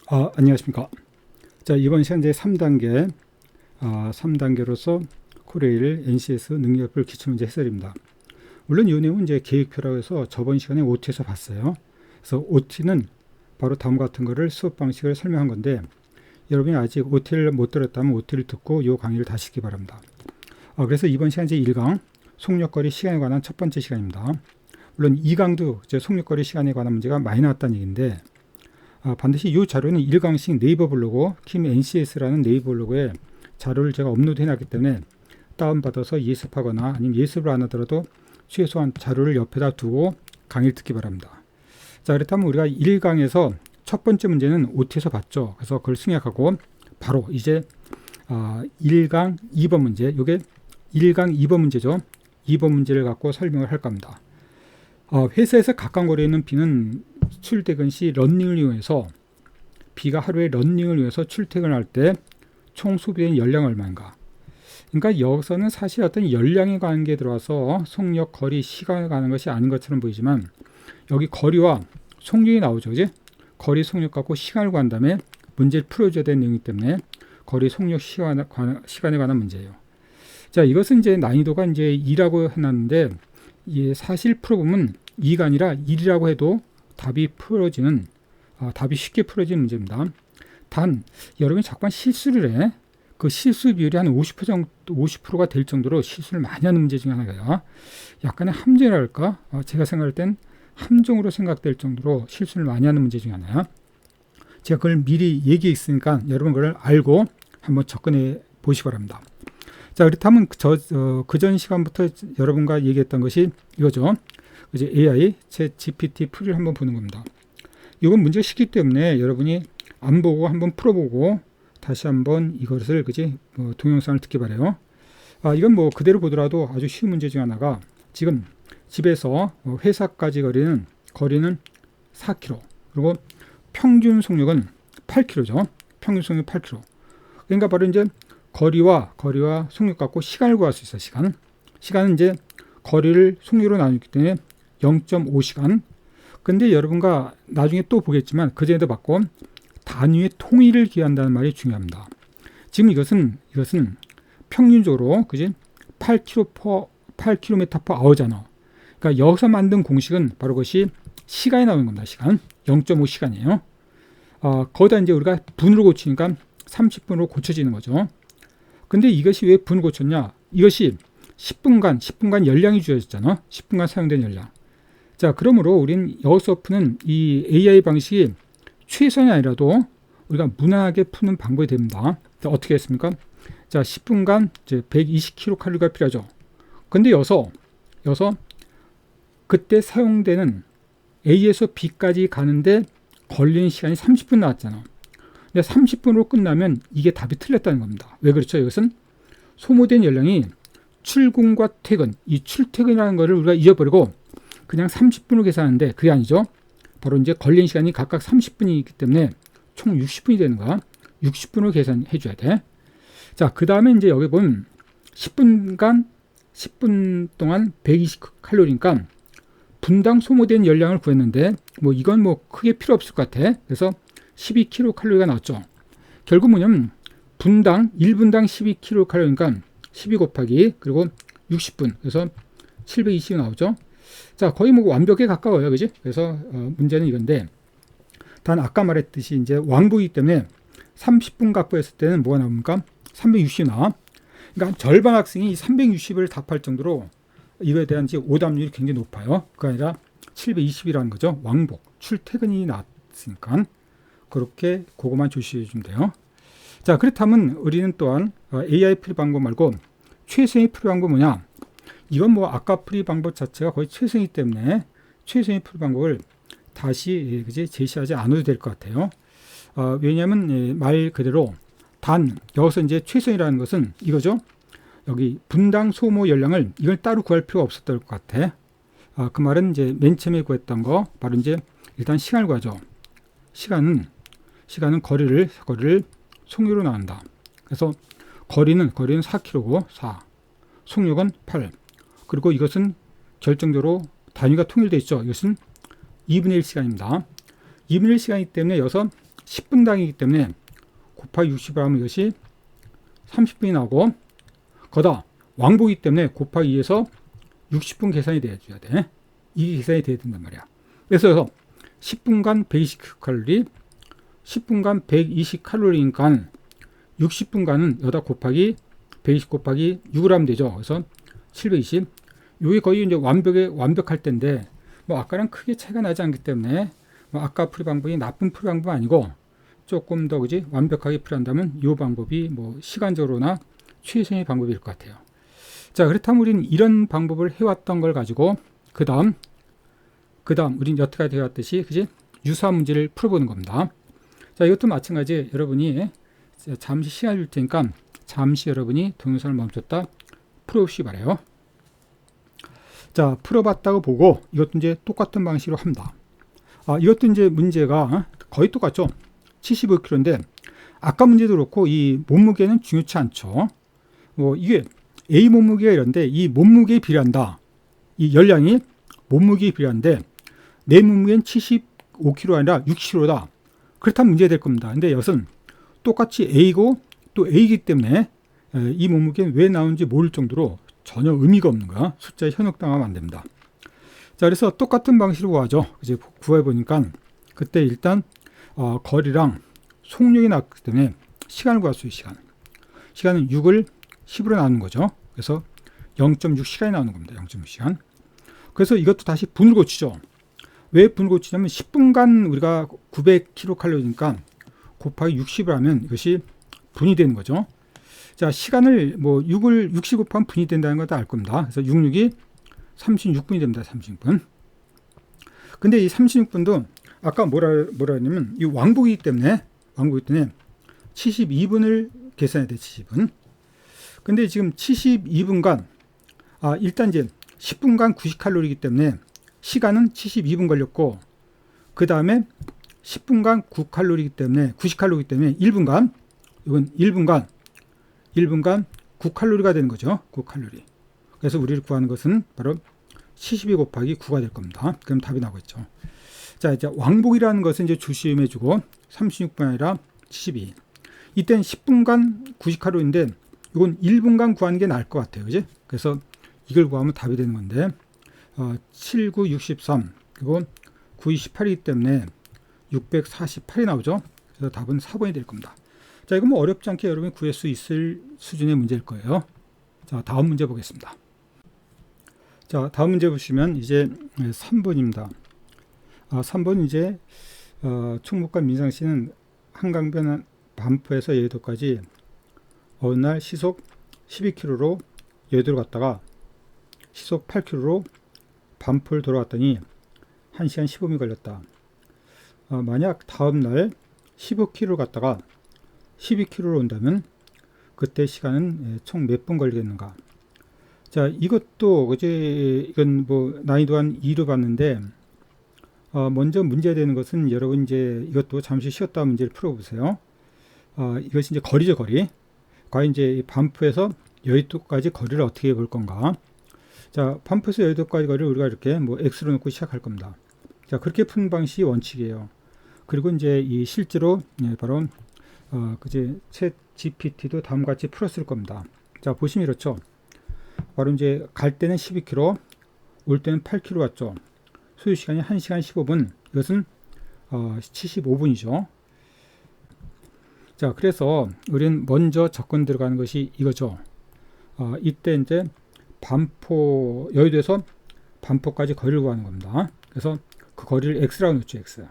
안녕하십니까. 자, 이번 시간 이제 3단계, 3단계로서 코레일 NCS 능력별 기출문제 해설입니다. 물론 이 내용은 이제 계획표라고 해서 저번 시간에 OT에서 봤어요. 그래서 OT는 바로 다음 같은 거를 수업 방식을 설명한 건데, 여러분이 아직 OT를 못 들었다면 OT를 듣고 이 강의를 다시 듣기 바랍니다. 그래서 이번 시간 이제 1강, 속력거리 시간에 관한 첫 번째 시간입니다. 물론 2강도 이제 속력거리 시간에 관한 문제가 많이 나왔다는 얘기인데, 반드시 이 자료는 1강씩 네이버 블로그 킴 NCS라는 네이버 블로그에 자료를 제가 업로드 해놨기 때문에 다운받아서 예습하거나 아니면 예습을 안 하더라도 최소한 자료를 옆에다 두고 강의를 듣기 바랍니다. 자, 그렇다면 우리가 1강에서 첫 번째 문제는 OT에서 봤죠. 그래서 그걸 생략하고 바로 이제 1강 2번 문제, 이게 1강 2번 문제죠. 2번 문제를 갖고 설명을 할 겁니다. 회사에서 가까운 거리에 있는 B는 출퇴근 시 러닝을 이용해서 B가 하루에 러닝을 위해서 출퇴근할 때 총 소비된 연량이 얼마인가. 그러니까 여기서는 사실 어떤 연량의 관계에 들어와서 속력, 거리, 시간에 관한 것이 아닌 것처럼 보이지만 여기 거리와 속력이 나오죠. 그지? 거리, 속력 갖고 시간을 구한 다음에 문제를 풀어줘야 되는 내용이기 때문에 거리, 속력, 시간에 관한 문제예요. 자, 이것은 이제 난이도가 이제 2라고 해놨는데 사실 풀어보면 2가 아니라 1이라고 해도 답이 쉽게 풀어지는 문제입니다. 단 여러분이 자꾸만 실수를 해. 그 실수 비율이 한 50%가 될 정도로 실수를 많이 하는 문제 중에 하나가 약간의 함정이랄까? 제가 생각할 땐 함정으로 생각될 정도로 실수를 많이 하는 문제 중에 하나야. 제가 그걸 미리 얘기해 있으니까 여러분 그걸 알고 한번 접근해 보시기 바랍니다. 자, 그렇다면 그전 시간부터 여러분과 얘기했던 것이 이거죠. 이제 AI, 챗 GPT 풀이를 한번 보는 겁니다. 이건 문제가 쉽기 때문에 여러분이 안 보고 한번 풀어보고 다시 한번 이것을 동영상을 듣기 바래요. 이건 뭐 그대로 보더라도 아주 쉬운 문제 중 하나가 지금 집에서 회사까지 거리는 4km, 그리고 평균 속력은 8km죠. 평균 속력 8km. 그러니까 바로 이제 거리와 속력 갖고 시간을 구할 수 있어요. 시간은 이제 거리를 속력으로 나누기 때문에 0.5시간. 근데 여러분과 나중에 또 보겠지만 그전에도 봤고 단위의 통일을 기한다는 말이 중요합니다. 지금 이것은 평균적으로 8km/h잖아. 그러니까 여기서 만든 공식은 바로 그것이 시간이 나오는 겁니다. 시간 0.5시간이에요. 거기다 이제 우리가 분으로 고치니까 30분으로 고쳐지는 거죠. 근데 이것이 왜 분을 고쳤냐? 이것이 10분간 연량이 주어졌잖아. 10분간 사용된 연량. 자, 그러므로 우린 여기서 푸는 이 AI 방식이 최선이 아니라도 우리가 무난하게 푸는 방법이 됩니다. 자, 어떻게 했습니까? 자, 10분간 이제 120kcal가 필요하죠. 근데 여기서 그때 사용되는 A에서 B까지 가는데 걸리는 시간이 30분 나왔잖아. 근데 30분으로 끝나면 이게 답이 틀렸다는 겁니다. 왜 그렇죠? 이것은 소모된 연량이 출근과 퇴근, 이 출퇴근이라는 것을 우리가 잊어버리고 그냥 30분으로 계산하는데 그게 아니죠. 바로 이제 걸린 시간이 각각 30분이기 때문에 총 60분이 되는 거야. 60분으로 계산해 줘야 돼. 자, 그 다음에 이제 여기 보면 10분 동안 120칼로리니까 분당 소모된 연량을 구했는데 이건 크게 필요 없을 것 같아. 그래서 12kcal가 나왔죠. 결국 뭐냐면 1분당 12kcal니까 12 곱하기 그리고 60분, 그래서 720이 나오죠. 자, 거의 완벽에 가까워요. 그지? 그래서 문제는 이건데, 단 아까 말했듯이 이제 왕복이기 때문에 30분 갖고 했을 때는 뭐가 나옵니까? 360이 나와. 그러니까 절반 학생이 360을 답할 정도로 이거에 대한 오답률이 굉장히 높아요. 그게 아니라 720이라는 거죠. 왕복, 출퇴근이 나왔으니까. 그렇게 그것만 조시해 주면 돼요. 자, 그렇다면 우리는 또한 AI 풀이 방법 말고 최선의 풀이 방법 뭐냐? 이건 아까 풀이 방법 자체가 거의 최선이기 때문에 최선의 풀이 방법을 다시 제시하지 않아도 될 것 같아요. 왜냐하면 말 그대로 여기서 이제 최선이라는 것은 이거죠. 여기 분당 소모 연량을 이걸 따로 구할 필요가 없었던 것 같아. 그 말은 이제 맨 처음에 구했던 거 바로 이제 일단 시간을 구하죠. 시간은 거리를 속력으로 나눈다. 그래서 거리는 4km고 4, 속력은 8. 그리고 이것은 결정적으로 단위가 통일되어 있죠. 이것은 2분의 1 시간입니다. 2분의 1 시간이기 때문에 여기서 10분당이기 때문에 곱하기 60을 하면 이것이 30분이 나오고, 거다 왕복이기 때문에 곱하기 2에서 60분 계산이 돼줘야 돼. 이게 계산이 돼야 된단 말이야. 그래서 10분간 120칼로리, 10분간 120칼로리니까 60분간은 여기다 곱하기 120 곱하기 6을 하면 되죠. 그래서 720. 이게 거의 이제 완벽할 때인데, 뭐 아까랑 크게 차이가 나지 않기 때문에 뭐 아까 풀이 방법이 나쁜 풀이 방법 아니고 조금 더 그지 완벽하게 풀이한다면 이 방법이 뭐 시간적으로나 최선의 방법일 것 같아요. 자, 그렇다면 우리는 이런 방법을 해왔던 걸 가지고 그 다음 우리는 여태까지 해왔듯이 그지 유사한 문제를 풀어보는 겁니다. 자, 이것도 마찬가지. 여러분이 잠시 시간 줄 테니까 잠시 여러분이 동영상을 멈췄다 풀어보시기 바래요. 자, 풀어봤다고 보고 이것도 이제 똑같은 방식으로 합니다. 이것도 이제 문제가 거의 똑같죠. 75kg인데 아까 문제도 그렇고 이 몸무게는 중요치 않죠. 뭐 이게 A 몸무게가 이런데 이 몸무게에 비례한다. 이 열량이 몸무게에 비례한데 내 몸무게는 75kg 아니라 60kg다. 그렇다면 문제가 될 겁니다. 근데 이것은 똑같이 A고 또 A이기 때문에 이 몸무게는 왜 나오는지 모를 정도로 전혀 의미가 없는 거야. 숫자에 현혹당하면 안 됩니다. 자, 그래서 똑같은 방식으로 구하죠. 이제 구해보니까 그때 일단 거리랑 속력이 나왔기 때문에 시간을 구할 수 있어요. 시간은 6을 10으로 나누는 거죠. 그래서 0.6시간이 나오는 겁니다. 0.6시간. 그래서 이것도 다시 분을 고치죠. 왜 분을 고치냐면 10분간 우리가 900kcal니까 곱하기 60을 하면 이것이 분이 되는 거죠. 자, 시간을 뭐 6을 60 곱하면 분이 된다는 걸 다 알 겁니다. 그래서 66이 36분이 됩니다. 36분. 근데 이 36분도 아까 뭐라 했냐면 이 왕복이기 때문에 72분을 계산해야 돼. 70분. 근데 지금 72분간 일단 이제 10분간 90칼로리이기 때문에 시간은 72분 걸렸고, 그 다음에 10분간 9칼로리이기 때문에 90칼로리이기 때문에 1분간 이건 1분간 9칼로리가 되는 거죠. 9칼로리. 그래서 우리를 구하는 것은 바로 72 곱하기 9가 될 겁니다. 그럼 답이 나오겠죠. 자, 이제 왕복이라는 것은 이제 조심해주고 36분 아니라 72. 이때는 10분간 90칼로리인데 이건 1분간 구하는 게 나을 것 같아요. 그지? 그래서 이걸 구하면 답이 되는 건데 7, 9, 63 그리고 9, 28이기 때문에 648이 나오죠. 그래서 답은 4번이 될 겁니다. 자, 이건 뭐 어렵지 않게 여러분이 구할 수 있을 수준의 문제일 거예요. 자, 다음 문제 보겠습니다. 자, 다음 문제 보시면 이제 3번입니다. 3번 이제 총무관 민상씨는 한강변 반포에서 여의도까지 어느 날 시속 12km로 여의도로 갔다가 시속 8km로 반포를 돌아왔더니 1시간 15분이 걸렸다. 만약 다음 날 15km로 갔다가 12km로 온다면 그때 시간은 총 몇 분 걸리겠는가? 자, 이것도 이건 뭐 난이도 한 2로 봤는데 먼저 문제가 되는 것은 여러분 이제 이것도 잠시 쉬었다 문제를 풀어보세요. 이것이 이제 거리죠, 거리. 과연 이제 반포에서 여의도까지 거리를 어떻게 볼 건가? 자, 반포에서 여의도까지 거리를 우리가 이렇게 뭐 x로 놓고 시작할 겁니다. 자, 그렇게 푸는 방식이 원칙이에요. 그리고 이제 이 실제로 바로 챗 GPT도 다음과 같이 풀었을 겁니다. 자, 보시면 이렇죠. 바로 이제 갈 때는 12km, 올 때는 8km 왔죠. 소요 시간이 1시간 15분. 이것은 75분이죠. 자, 그래서 우리는 먼저 접근 들어가는 것이 이거죠. 이때 이제 여의도에서 반포까지 거리를 구하는 겁니다. 그래서 그 거리를 x라고 놓죠, x.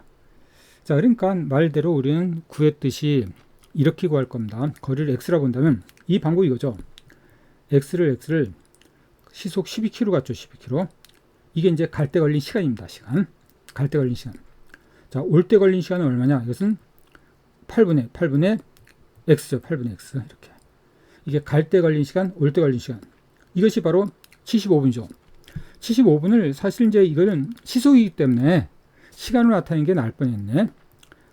자, 그러니까 말대로 우리는 구했듯이 이렇게 구할 겁니다. 거리를 x라고 본다면 이 방법이 이거죠. x를 시속 12km 갔죠, 12km. 이게 이제 갈 때 걸린 시간입니다. 갈 때 걸린 시간. 자, 올 때 걸린 시간은 얼마냐? 이것은 8분의 x죠. 8분의 x. 이렇게. 이게 갈 때 걸린 시간, 올 때 걸린 시간. 이것이 바로 75분이죠. 75분을 사실 이제 이거는 시속이기 때문에 시간으로 나타내는 게 나을 뻔했네.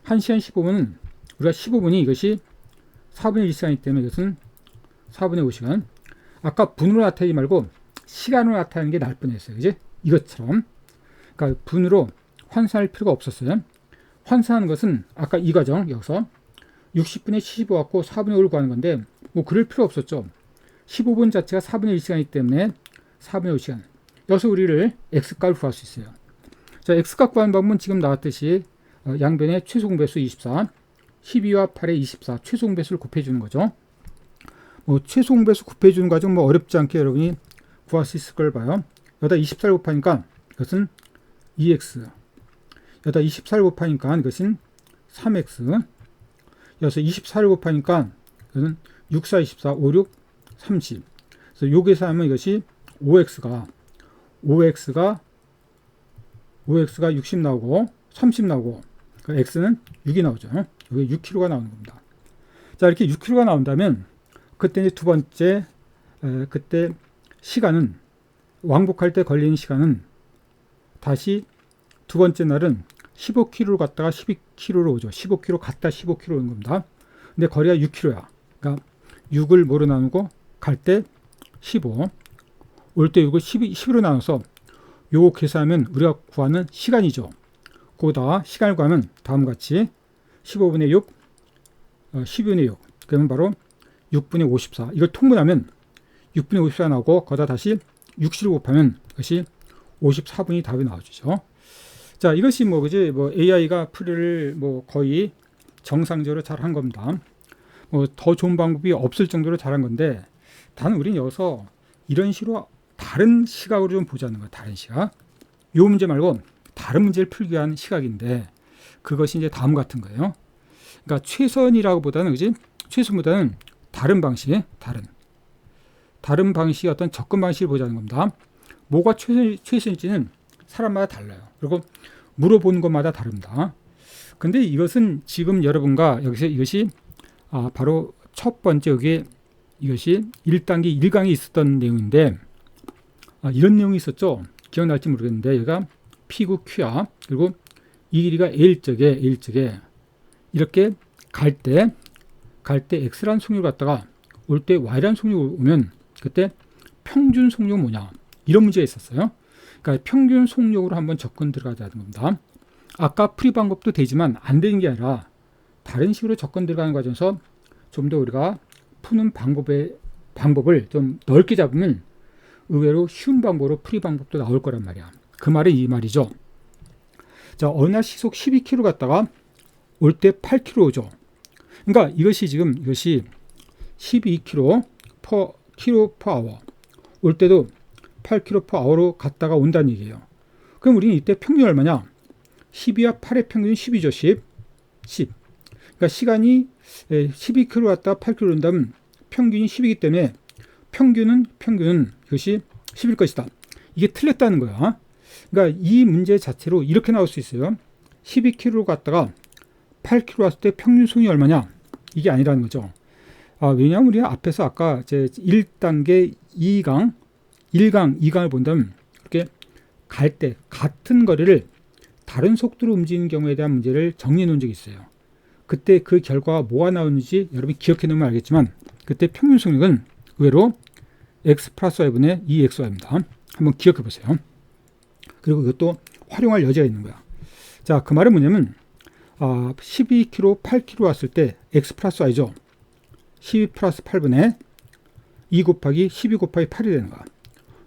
1시간 15분은 우리가 15분이 이것이 4분의 1시간이기 때문에 이것은 4분의 5시간. 아까 분으로 나타내지 말고 시간으로 나타내는 게 나을 뻔했어요. 그지? 이것처럼. 그러니까 분으로 환산할 필요가 없었어요. 환산하는 것은 아까 이 과정 여기서 60분의 75 갖고 4분의 5를 구하는 건데 뭐 그럴 필요 없었죠. 15분 자체가 4분의 1시간이기 때문에 4분의 5시간. 여기서 우리를 x값을 구할 수 있어요. 자, x값 구하는 방법은 지금 나왔듯이 양변의 최소 공배수 24, 12와 8의 24 최소 공배수를 곱해주는 거죠. 뭐 최소 공배수 곱해주는 과정 뭐 어렵지 않게 여러분이 구할 수 있을 걸 봐요. 여기다 24를 곱하니까 이것은 2x, 여기다 24를 곱하니까 이것은 3x, 여기서 24를 곱하니까 이것은 6, 4, 24, 5, 6, 30. 그래서 여기서 하면 이것이 5x가 60 나오고 30 나오고 그러니까 x는 6이 나오죠. 여기 6kg가 나오는 겁니다. 자, 이렇게 6kg가 나온다면 그때 이제 두 번째 그때 시간은 왕복할 때 걸리는 시간은 다시 두 번째 날은 15kg를 갔다가 12kg로 오죠. 15kg 갔다 15kg 오는 겁니다. 근데 거리가 6kg야. 그러니까 6을 뭐로 나누고 갈 때 15, 올 때 6을 12로 나눠서 요거 계산하면 우리가 구하는 시간이죠. 거기다가 시간을 구하면 다음과 같이 15분의 6, 12분의 6, 그러면 바로 6분의 54. 이걸 통분하면 6분의 54가 나오고 거기다 다시 60을 곱하면 이것이 54분이 답이 나와주죠. 자, 이것이 뭐 그지 뭐 AI가 풀이를 뭐 거의 정상적으로 잘 한 겁니다. 뭐 더 좋은 방법이 없을 정도로 잘한 건데 단 우리는 여기서 이런 식으로 다른 시각으로 좀 보자는 거예요. 다른 시각. 요 문제 말고 다른 문제를 풀기 위한 시각인데 그것이 이제 다음 같은 거예요. 그러니까 최선이라고 보다는 그지 최선보다는 다른 방식, 다른 방식의 어떤 접근 방식을 보자는 겁니다. 뭐가 최선일지는 사람마다 달라요. 그리고 물어보는 것마다 다릅니다. 근데 이것은 지금 여러분과 여기서 이것이 바로 첫 번째 여기에 이것이 1단계 1강에 있었던 내용인데 이런 내용이 있었죠. 기억날지 모르겠는데 여기가 P구 Q야. 그리고 이 길이가 L적에 이렇게 갈 때 X라는 속력을 갖다가 올 때 Y라는 속력이 오면 그때 평균 속력은 뭐냐 이런 문제가 있었어요. 그러니까 평균 속력으로 한번 접근 들어가자는 겁니다. 아까 풀이 방법도 되지만 안 되는 게 아니라 다른 식으로 접근 들어가는 과정에서 좀 더 우리가 푸는 방법을 좀 넓게 잡으면 의외로 쉬운 방법으로 풀이 방법도 나올 거란 말이야. 그 말은 이 말이죠. 자, 어느 날 시속 12km 갔다가 올 때 8km 오죠. 그러니까 이것이 12km per hour 올 때도 8km per hour로 갔다가 온다는 얘기예요. 그럼 우리는 이때 평균이 얼마냐? 12와 8의 평균이 10이죠. 10. 그러니까 시간이 12km 갔다가 8km 온다면 평균이 10이기 때문에 평균은 이것이 10일 것이다. 이게 틀렸다는 거야. 그러니까 이 문제 자체로 이렇게 나올 수 있어요. 12km 갔다가 8km 왔을 때 평균 속력이 얼마냐? 이게 아니라는 거죠. 왜냐하면 우리가 앞에서 아까 제 1단계 2강, 2강을 본다면 이렇게 갈 때 같은 거리를 다른 속도로 움직이는 경우에 대한 문제를 정리해 놓은 적이 있어요. 그때 그 결과가 뭐가 나오는지 여러분이 기억해 놓으면 알겠지만 그때 평균 속력은 의외로 x 플러스 y분의 2xy입니다. 한번 기억해 보세요. 그리고 이것도 활용할 여지가 있는 거야. 자, 그 말은 뭐냐면 12km, 8km 왔을 때 x 플러스 y죠. 12 플러스 8분의 2 곱하기 12 곱하기 8이 되는 거야.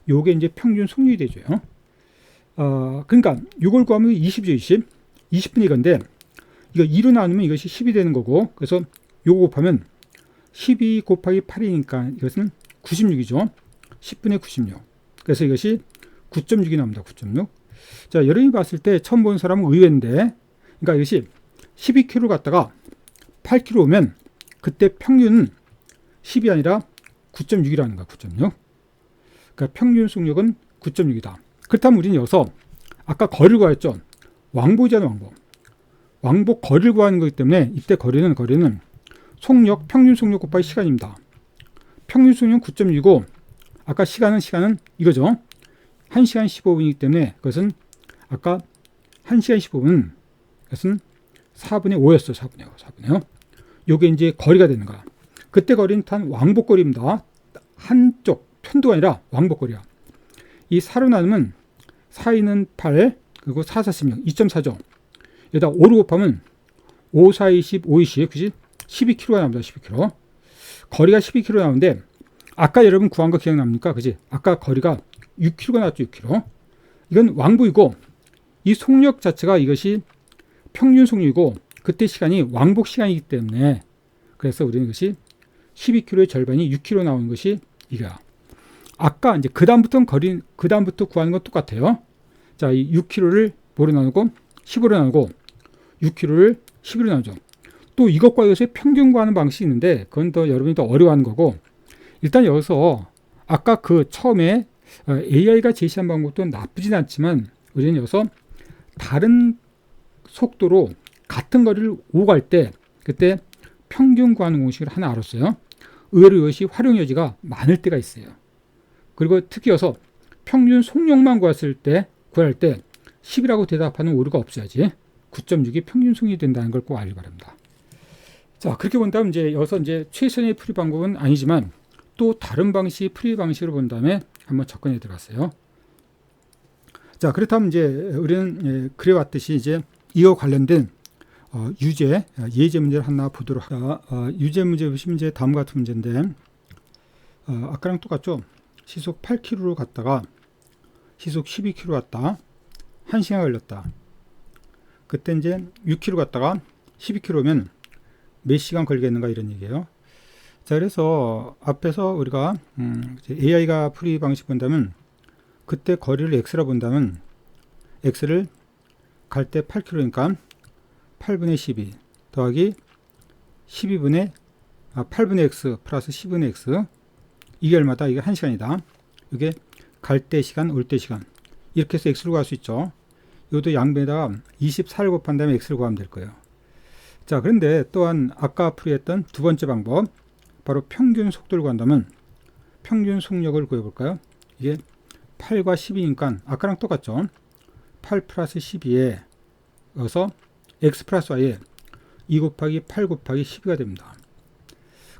요게 이제 평균 속력이 되죠. 그러니까 이걸 구하면 20이죠. 20분 이건데 이거 2로 나누면 이것이 10이 되는 거고 그래서 요거 곱하면 12 곱하기 8이니까 이것은 96이죠. 10분의 96. 그래서 이것이 9.6이 나옵니다. 9.6. 자, 여러분이 봤을 때 처음 본 사람은 의외인데 그러니까 이것이 12km 갔다가 8km 오면 그때 평균은 10이 아니라 9.6이라는 거야. 9.6. 그러니까 평균 속력은 9.6이다. 그렇다면 우리는 여기서 아까 거리를 구했죠. 왕복이잖아요. 왕복 거리를 구하는 거기 때문에 이때 거리는 속력, 평균 속력 곱하기 시간입니다. 평균 속력은 9.6이고 아까 시간은 이거죠. 1시간 15분이기 때문에 그것은 아까 1시간 15분 그것은 4분의 5였어요. 4분의 5. 요게 이제 거리가 되는 거야. 그때 거리는 단 왕복 거리입니다. 한쪽 편도가 아니라 왕복 거리야. 이 4로 나누면 4, 2는 8 그리고 4, 4, 16 2.4죠. 여기다 5로 곱하면 5, 4, 20, 5, 20, 그지? 12km가 나옵니다. 12km. 거리가 12km 나오는데, 아까 여러분 구한 거 기억납니까? 그지? 아까 거리가 6km가 나왔죠. 6km. 이건 왕복이고, 이 속력 자체가 이것이 평균 속력이고, 그때 시간이 왕복 시간이기 때문에, 그래서 우리는 이것이 12km의 절반이 6km 나오는 것이 이거야. 아까 이제 그다음부터 구하는 건 똑같아요. 자, 이 6km를 뭐로 나누고 15로 나누고 6km를 11로 나누죠. 또 이것과 이것의 평균 구하는 방식이 있는데 그건 더 여러분이 더 어려워하는 거고, 일단 여기서 아까 그 처음에 AI가 제시한 방법도 나쁘진 않지만 우리는 여기서 다른 속도로 같은 거리를 오갈 때 그때 평균 구하는 공식을 하나 알았어요. 의외로 이것이 활용 여지가 많을 때가 있어요. 그리고 특히 여기서 평균 속력만 구할 때 10이라고 대답하는 오류가 없어야지 9.6이 평균 속력이 된다는 걸 꼭 알기 바랍니다. 자, 그렇게 본다면 이제 여기서 이제 최선의 풀이 방법은 아니지만 또 다른 방식, 풀이 방식으로 본 다음에 한번 접근해 들어갔어요. 자, 그렇다면 이제 우리는 그래왔듯이 이제 이와 관련된 유제, 예제 문제를 하나 보도록 하자. 유제 문제 보시면 이제 다음과 같은 문제인데, 아까랑 똑같죠? 시속 8km로 갔다가 시속 12km 갔다 1시간 걸렸다. 그때 이제 6km 갔다가 12km면 몇 시간 걸리겠는가 이런 얘기예요. 자, 그래서 앞에서 우리가 AI가 풀이 방식 본다면 그때 거리를 x라 본다면 x를 갈 때 8km니까 8분의 12 더하기 8분의 x 플러스 10분의 x, 이게 얼마다? 이게 1시간이다. 이게 갈 때 시간, 올 때 시간. 이렇게 해서 x를 구할 수 있죠. 이것도 양변에다가 24를 곱한 다음에 x를 구하면 될 거예요. 자, 그런데 또한 아까 풀이했던 두 번째 방법, 바로 평균 속도를 구한다면 평균 속력을 구해볼까요? 이게 8과 12니까 아까랑 똑같죠. 8 플러스 12에 여기서 x 플러스 y에 2 곱하기 8 곱하기 12가 됩니다.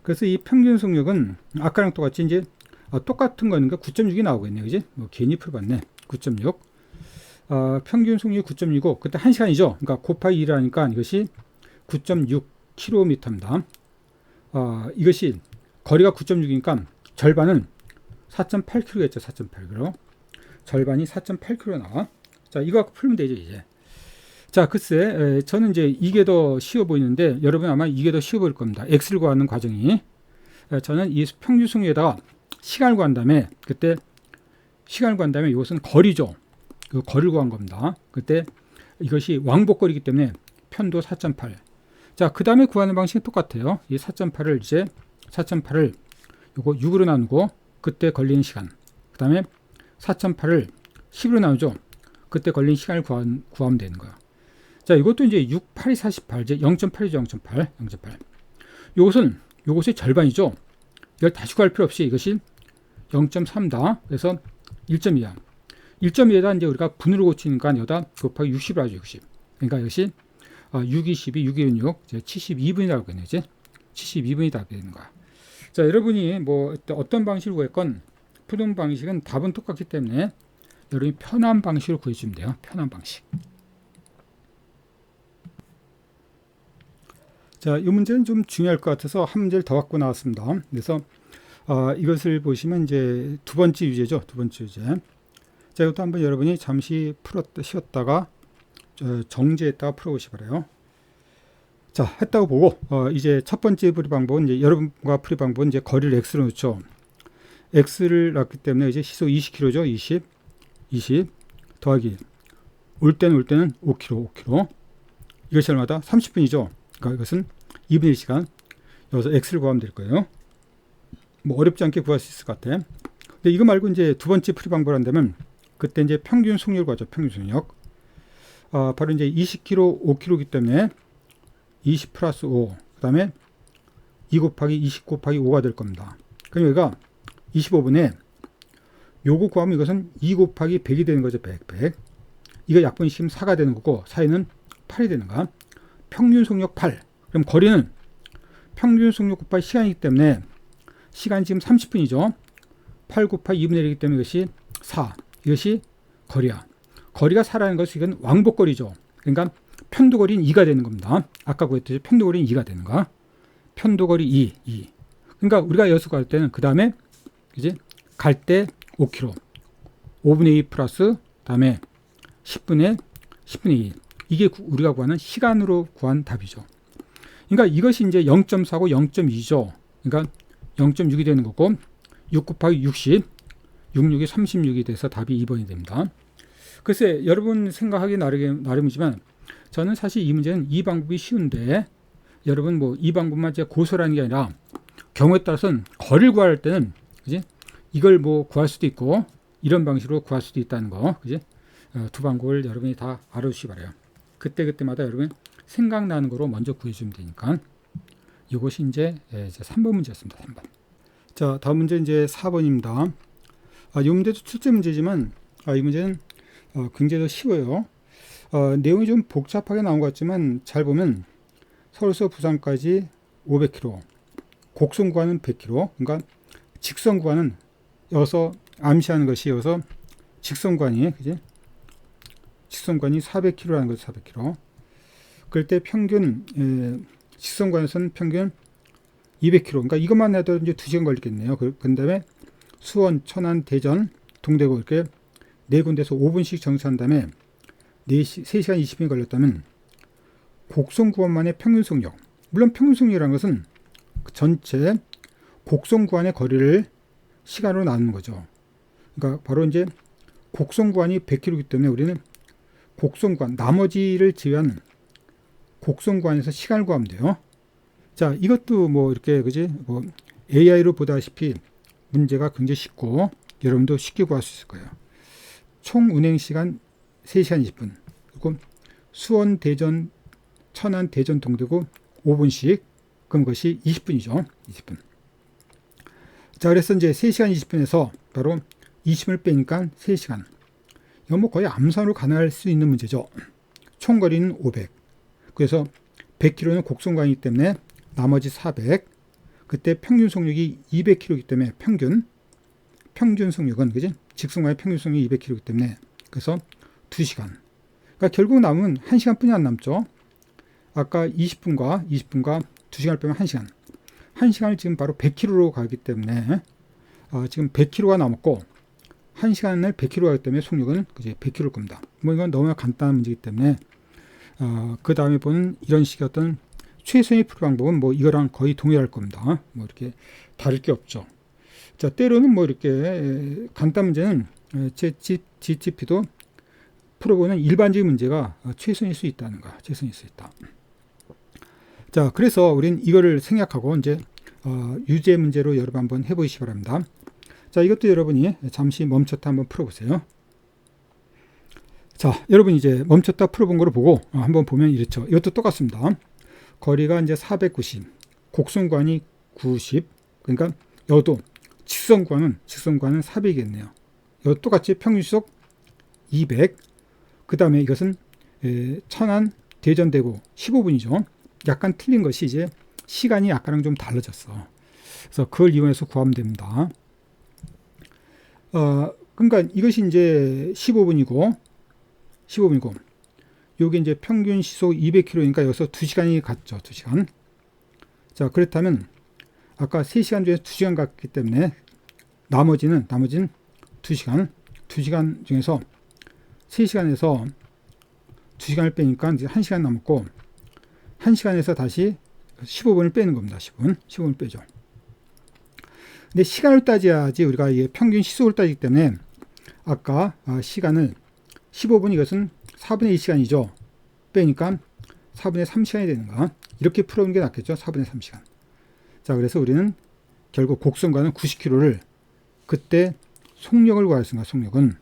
그래서 이 평균 속력은 아까랑 똑같이 이제 똑같은 거니까 9.6이 나오고 있네요. 그지? 뭐 괜히 풀어봤네. 9.6. 평균 속력이 9.6이고 그때 1시간이죠. 그러니까 곱하기 2를 하니까 이것이 9.6km입니다. 이것이 거리가 9.6이니까 절반은 4.8km겠죠. 4.8km. 절반이 4.8km 나와. 자, 이거 갖고 풀면 되죠, 이제. 자, 글쎄, 저는 이제 이게 더 쉬워 보이는데 여러분 아마 이게 더 쉬워 보일 겁니다. x를 구하는 과정이. 저는 이 평균 속력에다가 시간을 구한 다음에 그때 시간을 구한 다음에 이것은 거리죠. 그 거리를 구한 겁니다. 그때 이것이 왕복거리이기 때문에 편도 4.8. 자, 그 다음에 구하는 방식은 똑같아요. 이 4.8을 요거 6으로 나누고 그때 걸리는 시간. 그 다음에 4.8을 10으로 나누죠. 그때 걸린 시간을 구하면 되는 거예요. 자, 이것도 이제 6, 8이 48, 이제 0.8이죠. 0.8. 요것의 절반이죠. 이걸 다시 구할 필요 없이 이것이 0.3다. 그래서 1.2야. 1.2에다 이제 우리가 분으로 고치니까 여기다 곱하기 60을 하죠. 60. 그러니까 이것이 6, 22, 6, 1, 6, 72분이 나오고 있네요. 이제 72분이 답이 되는 거야. 자, 여러분이 뭐 어떤 방식으로 구했건 푸는 방식은 답은 똑같기 때문에 여러분이 편한 방식으로 구해주면 돼요. 편한 방식. 자, 이 문제는 좀 중요할 것 같아서 한 문제를 더 갖고 나왔습니다. 그래서 이것을 보시면 이제 두 번째 유제죠. 두 번째 유제. 자, 이것도 한번 여러분이 잠시 쉬었다가 정지했다가 풀어보시 바래요. 자, 했다고 보고 이제 첫 번째 풀이 방법은 이제 여러분과 풀이 방법은 이제 거리를 x로 놓죠. x를 놨기 때문에 이제 시속 20km죠. 20 더하기 올 때는 5km. 이것이 얼마다? 30분이죠. 그러니까 이것은 2분의 1시간. 여기서 x를 구하면 될 거예요. 뭐 어렵지 않게 구할 수 있을 것 같아. 근데 이거 말고 이제 두 번째 풀이 방법을 한다면 그때 이제 평균 속력을 구하죠. 평균 속력. 바로 이제 20km, 5km이기 때문에 20 플러스 5. 그 다음에 2 곱하기 20 곱하기 5가 될 겁니다. 그럼 여기가 25분에 요거 구하면 이것은 2 곱하기 100이 되는 거죠. 100. 이거 약분시키면 4가 되는 거고 사이는 8이 되는 거야. 평균 속력 8. 그럼 거리는 평균 속력 곱하기 시간이기 때문에 시간이 지금 30분이죠. 8 곱하기 2분의 1이기 때문에 이것이 4. 이것이 거리야. 거리가 4라는 것은 이건 왕복거리죠. 그러니까 편도거리는 2가 되는 겁니다. 아까 구했듯이 편도거리는 2가 되는 거. 편도거리 2. 그러니까 우리가 여기서 갈 때는 그 다음에 이제 갈 때 5km, 5분의 2 플러스 다음에 10분의 2. 이게 우리가 구하는 시간으로 구한 답이죠. 그러니까 이것이 이제 0.4고 0.2죠. 그러니까 0.6이 되는 거고 6 곱하기 60, 66이 36이 돼서 답이 2번이 됩니다. 글쎄 여러분 생각하기 나름이지만 저는 사실 이 문제는 이 방법이 쉬운데 여러분 뭐 이 방법만 제가 고수라는 게 아니라 경우에 따라서는 거리를 구할 때는 그지? 이걸 뭐 구할 수도 있고 이런 방식으로 구할 수도 있다는 거, 그지? 두 방법을 여러분이 다 알아두시기 바라요. 그때마다 여러분 생각나는 거로 먼저 구해주면 되니까. 이것이 이제 3번 문제였습니다. 3번. 자, 다음 문제 이제 4번입니다. 이 문제도 출제 문제지만 이 문제는 굉장히 더 쉬워요. 내용이 좀 복잡하게 나온 것 같지만 잘 보면 서울에서 부산까지 500km, 곡선 구간은 100km. 그러니까 직선 구간은 여기서 암시하는 것이 여기서 직선 구간이, 그지? 직선 구간이 400km라는 거죠. 400km. 그럴 때 평균 직선 구간에서는 평균 200km. 그러니까 이것만 해도 이제 2시간 걸리겠네요. 그 다음에 수원, 천안, 대전, 동대구 이렇게 네 군데서 5분씩 정차한 다음에 3시간 20분이 걸렸다면 곡선 구간만의 평균 속력. 물론 평균 속력이라는 것은 전체 곡선 구간의 거리를 시간으로 나누는 거죠. 그러니까 바로 이제 곡선 구간이 100km이기 때문에 우리는 곡선 구간, 나머지를 제외한 곡선 구간에서 시간을 구하면 돼요. 자, 이것도 뭐 이렇게 그지? 뭐 AI로 보다시피 문제가 굉장히 쉽고 여러분도 쉽게 구할 수 있을 거예요. 총 운행 시간 3시간 20분. 그리고 수원, 대전, 천안, 대전, 동대구 5분씩. 그럼 그것이 20분이죠. 20분. 자, 그래서 이제 3시간 20분에서 바로 20분을 빼니까 3시간. 이건 뭐 거의 암산으로 가능할 수 있는 문제죠. 총 거리는 500. 그래서 100km는 곡선 구간이기 때문에 나머지 400. 그때 평균 속력이 200km이기 때문에 평균 속력은 그지? 직선 구간의 평균 속력이 200km이기 때문에 그래서 2시간. 그러니까 결국 남으면 1시간뿐이 안 남죠. 아까 20분과 2시간을 빼면 1시간. 1시간을 지금 바로 100km로 가기 때문에 지금 100km가 남았고 1시간을 100km 가기 때문에 속력은 그지 100km일 겁니다. 뭐 이건 너무나 간단한 문제이기 때문에 그 다음에 보는 이런 식의 어떤 최선의 풀이 방법은 뭐 이거랑 거의 동일할 겁니다. 뭐 이렇게 다를 게 없죠. 자, 때로는 뭐 이렇게 간단 문제는 GTP도 풀어보는 일반적인 문제가 최선일 수 있다는 거, 최선일 수 있다. 자, 그래서 우린 이거를 생략하고 이제 유제 문제로 여러분 한번 해보시기 바랍니다. 자, 이것도 여러분이 잠시 멈췄다 한번 풀어보세요. 자, 여러분 이제 멈췄다 풀어본 거를 보고 한번 보면 이렇죠. 이것도 똑같습니다. 거리가 이제 490, 곡선 구간이 90. 그러니까 여도 직선 구간은 400이겠네요. 여도 똑같이 평균 시속 200. 그 다음에 이것은 천안, 대전, 대구 15분이죠. 약간 틀린 것이 이제 시간이 아까랑 좀 달라졌어. 그래서 그걸 이용해서 구하면 됩니다. 그러니까 이것이 이제 15분이고 요게 이제 평균 시속 200km니까 여기서 2시간이 갔죠. 2시간. 자, 그렇다면 아까 3시간 중에서 2시간 갔기 때문에 나머지는 2시간. 2시간 중에서 3시간에서 2시간을 빼니까 이제 1시간 남았고 1시간에서 다시 15분을 빼는 겁니다. 15분 빼죠. 근데 시간을 따져야지 우리가 이게 평균 시속을 따지기 때문에 아까 시간을 15분 이것은 4분의 2시간이죠. 빼니까 4분의 3시간이 되는 거. 이렇게 풀어오는 게 낫겠죠. 4분의 3시간. 자, 그래서 우리는 결국 곡선과는 90km를 그때 속력을 구하였습니다. 속력은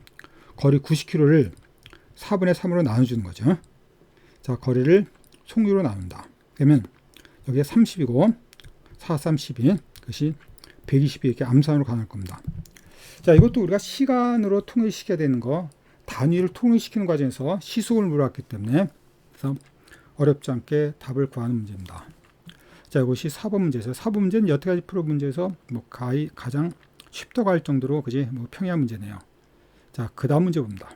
거리 90km를 4분의 3으로 나눠주는 거죠. 자, 거리를 속력으로 나눈다. 그러면 여기에 30이고 4, 3, 12 그것이 120이 이렇게 암산으로 가능할 겁니다. 자, 이것도 우리가 시간으로 통일시켜야 되는 거 단위를 통일시키는 과정에서 시속을 물어왔기 때문에 그래서 어렵지 않게 답을 구하는 문제입니다. 자, 이것이 4번 문제에서 4번 문제는 여태까지 풀어본 문제에서 뭐 가장 쉽다고 할 정도로 그지 뭐 평이한 문제네요. 자, 그 다음 문제 봅니다.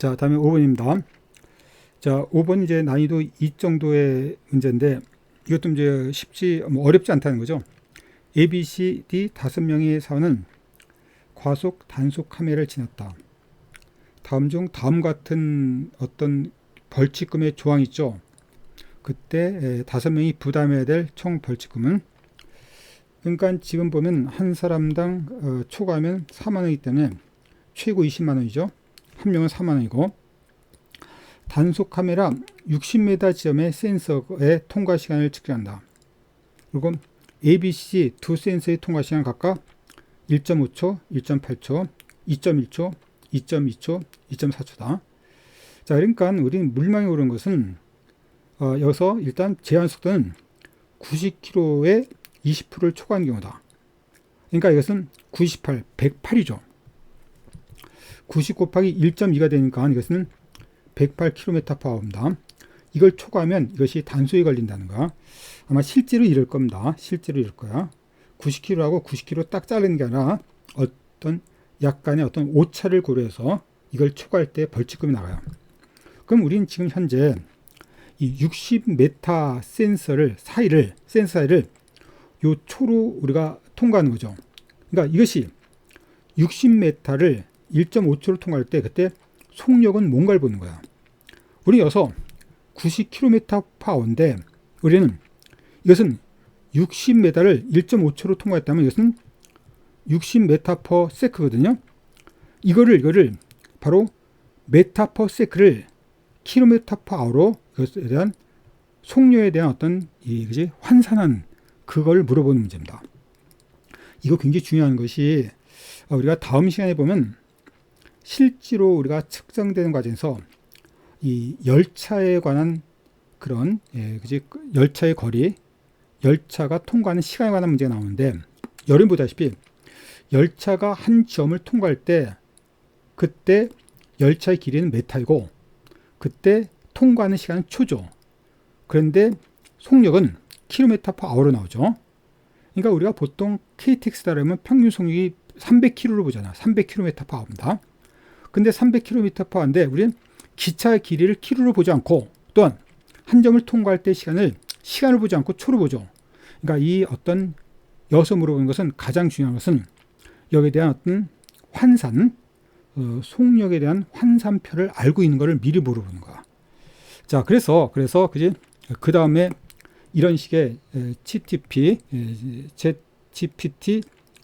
자, 다음에 5번입니다. 자, 5번 이제 난이도 2 정도의 문제인데 이것도 이제 쉽지 어렵지 않다는 거죠. A, B, C, D 5명의 사원은 과속 단속 카메라를 지났다. 다음 중 다음 같은 어떤 벌칙금의 조항이 있죠. 그때 5명이 부담해야 될 총 벌칙금은, 그러니까 지금 보면 한 사람당 초과하면 4만 원이기 때문에 최고 20만 원이죠. 한 명은 4만 원이고, 단속 카메라 60m 지점의 센서의 통과 시간을 측정한다. 그리고 A, B, C 두 센서의 통과 시간 각각 1.5초, 1.8초, 2.1초, 2.2초, 2.4초다. 자, 그러니까 우리는 물망에 오른 것은 여기서 일단 제한 속도는 90km에 20%를 초과한 경우다. 그러니까 이것은 98, 108이죠. 90 곱하기 1.2가 되니까 이것은 108km/h입니다. 이걸 초과하면 이것이 단속에 걸린다는 거야. 아마 실제로 이럴 겁니다. 실제로 이럴 거야. 90km하고 90km 딱 자르는 게 아니라 어떤 약간의 어떤 오차를 고려해서 이걸 초과할 때 벌칙금이 나가요. 그럼 우리는 지금 현재 이 60m 센서 사이를 요 초로 우리가 통과하는 거죠. 그러니까 이것이 60m를 1.5초로 통과할 때 그때 속력은 뭔가를 보는 거야. 우리 여기서 90km/h인데 우리는 이것은 60m를 1.5초로 통과했다면 이것은 60m/s거든요. 이거를 바로 m/s를 km/h로 이것에 대한 속력에 대한 어떤 환산한 그걸 물어보는 문제입니다. 이거 굉장히 중요한 것이 우리가 다음 시간에 보면 실제로 우리가 측정되는 과정에서 이 열차에 관한 그런 열차의 거리, 열차가 통과하는 시간에 관한 문제가 나오는데 여러분 보다시피 열차가 한 지점을 통과할 때 그때 열차의 길이는 메타이고 그때 통과하는 시간은 초죠. 그런데 속력은 km/h로 나오죠. 그러니까 우리가 보통 KTX다라면 평균 속력이 300km로 보잖아. 300km/h입니다. 근데 300km/h인데 우리는 기차의 길이를 km로 보지 않고 또한 한 점을 통과할 때 시간을 보지 않고 초로 보죠. 그러니까 이 어떤 여기서 물어보는 것은 가장 중요한 것은 여기에 대한 어떤 환산, 속력에 대한 환산표를 알고 있는 것을 미리 물어보는 거야. 자, 그래서 그 다음에 이런 식의 ChatGPT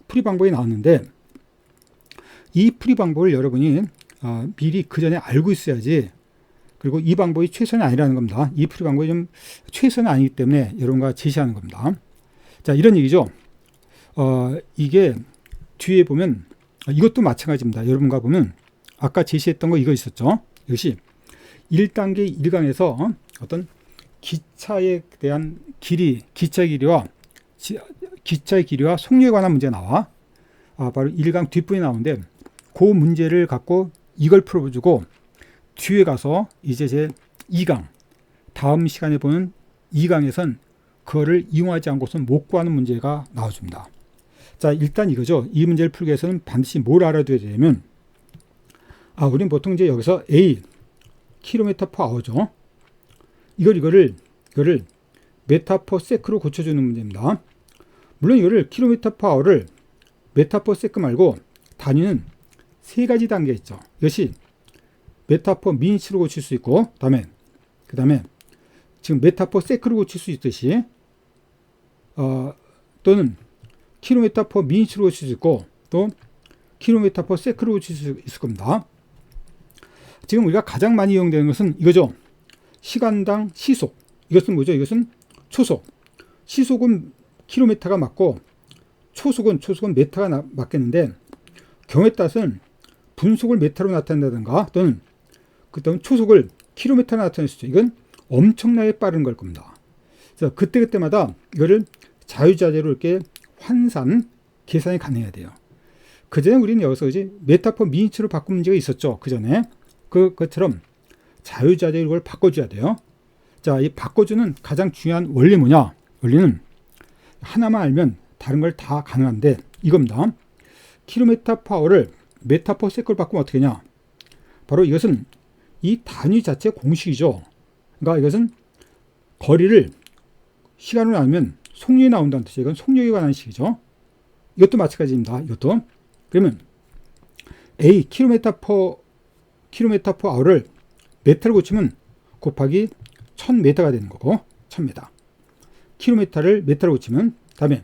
풀이 방법이 나왔는데 이 풀이 방법을 여러분이 미리 그 전에 알고 있어야지. 그리고 이 방법이 최선이 아니라는 겁니다. 이 풀이 방법이 좀 최선이 아니기 때문에 여러분과 제시하는 겁니다. 자, 이런 얘기죠. 이게 뒤에 보면 이것도 마찬가지입니다. 여러분과 보면 아까 제시했던 거 이거 있었죠. 이것이 1단계 1강에서 어떤 기차에 대한 길이, 기차의 길이와 속력에 관한 문제가 나와. 바로 1강 뒷부분이 나오는데 그 문제를 갖고 이걸 풀어주고 뒤에 가서 이제 제 2강 다음 시간에 보는 2강에선 그거를 이용하지 않고선 못 구하는 문제가 나와줍니다. 자, 일단 이거죠. 이 문제를 풀기 위해서는 반드시 뭘 알아둬야 되냐면 우리는 보통 이제 여기서 A km/h죠. 이거를 m/s로 고쳐주는 문제입니다. 물론 이거를 km/h를 m/s 말고 단위는 세 가지 단계가 있죠. 이것이 m/min로 고칠 수 있고, 그 다음에 지금 m/s로 고칠 수 있듯이, 또는 km/min로 고칠 수 있고, 또 km/s로 고칠 수 있을 겁니다. 지금 우리가 가장 많이 이용되는 것은 이거죠. 시간당 시속. 이것은 뭐죠? 이것은 초속. 시속은 킬로미터가 맞고 초속은 메타가 맞겠는데 경우에 따라서는 분속을 메타로 나타낸다든가 또는 초속을 킬로미터로 나타낼 수 있죠. 이건 엄청나게 빠른 걸 겁니다. 그래서 그때마다 이거를 자유자재로 이렇게 환산, 계산이 가능해야 돼요. 그전에 우리는 여기서 이제 m/min으로 바꾼 문제가 있었죠. 그전에. 그것처럼 자유자재로 이걸 바꿔줘야 돼요. 자, 이 바꿔주는 가장 중요한 원리 뭐냐? 원리는 하나만 알면 다른 걸 다 가능한데 이겁니다. km/h를 m/s로 바꾸면 어떻게 하냐? 바로 이것은 이 단위 자체 공식이죠. 그러니까 이것은 거리를 시간으로 나누면 속력이 나온다는 뜻이에요. 이건 속력에 관한 식이죠. 이것도 마찬가지입니다. 이것도. 그러면 A 킬로미터 퍼 아워를 메타로 고치면 곱하기 1000m가 되는 거고 1000m. 킬로미터를 메타로 고치면 다음에